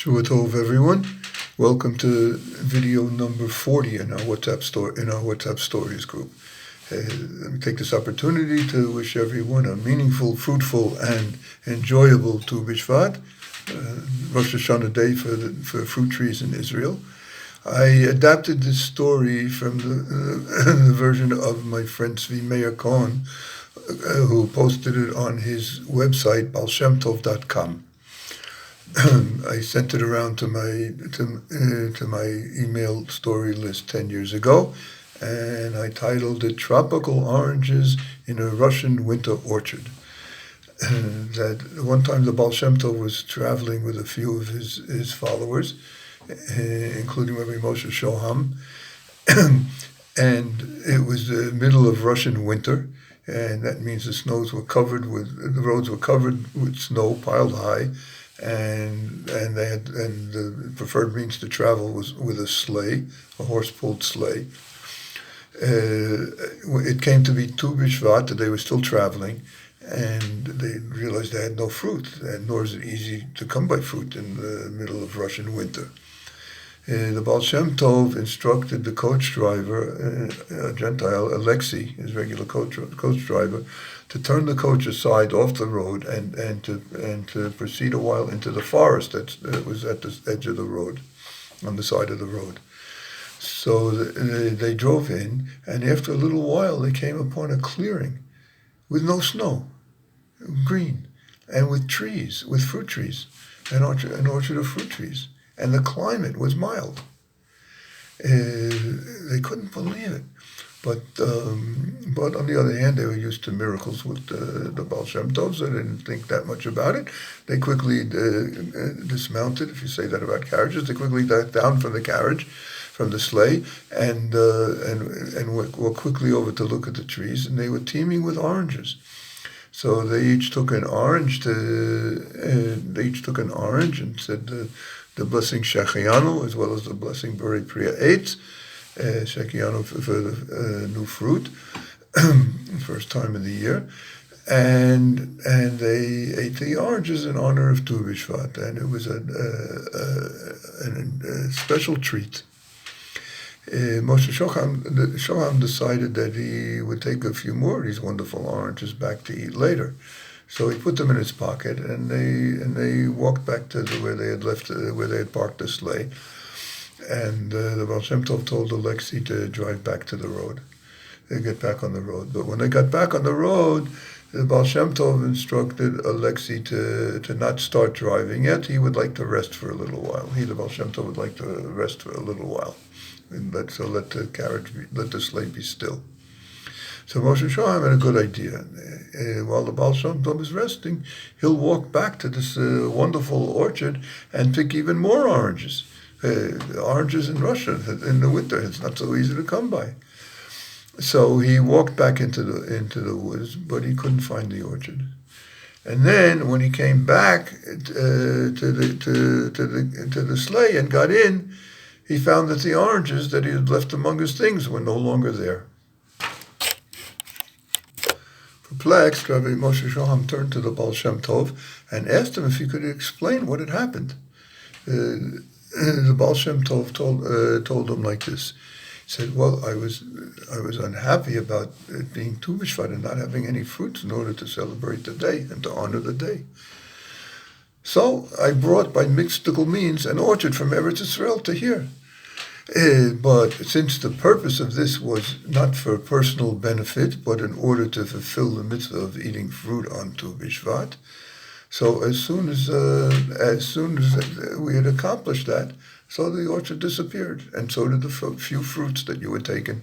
Shavua Tov, everyone. Welcome to video number 40 in our WhatsApp Stories group. Let me take this opportunity to wish everyone a meaningful, fruitful, and enjoyable Tu B'Shvat, Rosh Hashanah day for fruit trees in Israel. I adapted this story from the version of my friend Tzvi Meir Cohen, who posted it on his website, baalshemtov.com. I sent it around to my email story list 10 years ago, and I titled it "Tropical Oranges in a Russian Winter Orchard." That one time the Baal Shem Tov was traveling with a few of his followers, including Rabbi Moshe Shoham, and it was the middle of Russian winter, and that means the roads were covered with snow piled high. And the preferred means to travel was with a sleigh, a horse-pulled sleigh. It came to be Tu B'Shvat, that they were still traveling, and they realized they had no fruit, and nor is it easy to come by fruit in the middle of Russian winter. The Baal Shem Tov instructed the coach driver, a Gentile, Alexei, his regular coach driver, to turn the coach aside off the road and to proceed a while into the forest that was at the edge of the road, on the side of the road. So they drove in, and after a little while they came upon a clearing with no snow, green, and with trees, with fruit trees, an orchard of fruit trees. And the climate was mild. They couldn't believe it. But on the other hand, they were used to miracles with the Baal Shem Tov, so they didn't think that much about it. They quickly dismounted, if you say that about carriages, they quickly got down from the carriage, from the sleigh, and walked quickly over to look at the trees, and they were teeming with oranges. So they each took an orange and said the blessing Shechianu, as well as the blessing Borei Priya Eitz, Shechianu for the new fruit, first time of the year, and they ate the oranges in honor of Tu B'Shvat, and it was a special treat. Moshe Shoham decided that he would take a few more of these wonderful oranges back to eat later. So he put them in his pocket, and they walked back to where they had parked the sleigh. And the Baal Shem Tov told Alexei to drive back to the road. They get back on the road. But when they got back on the road, the Baal Shem Tov instructed Alexei to not start driving yet. He would like to rest for a little while. The Baal Shem Tov would like to rest for a little while. And let the sleigh be still. So Moshe Shoham had a good idea. While the Baal Shem Tov is resting, he'll walk back to this wonderful orchard and pick even more oranges. Oranges in Russia in the winter, it's not so easy to come by. So he walked back into the woods, but he couldn't find the orchard. And then when he came back to the sleigh and got in, he found that the oranges that he had left among his things were no longer there. Perplexed, Rabbi Moshe Shoham turned to the Baal Shem Tov and asked him if he could explain what had happened. The Baal Shem Tov told him like this. He said, "Well, I was unhappy about it being Tu B'Shvat and not having any fruits in order to celebrate the day and to honor the day. So I brought by mystical means an orchard from Eretz Israel to here. But since the purpose of this was not for personal benefit, but in order to fulfill the mitzvah of eating fruit on Tu B'Shvat, so as soon as we had accomplished that, so the orchard disappeared, and so did the few fruits that you had taken."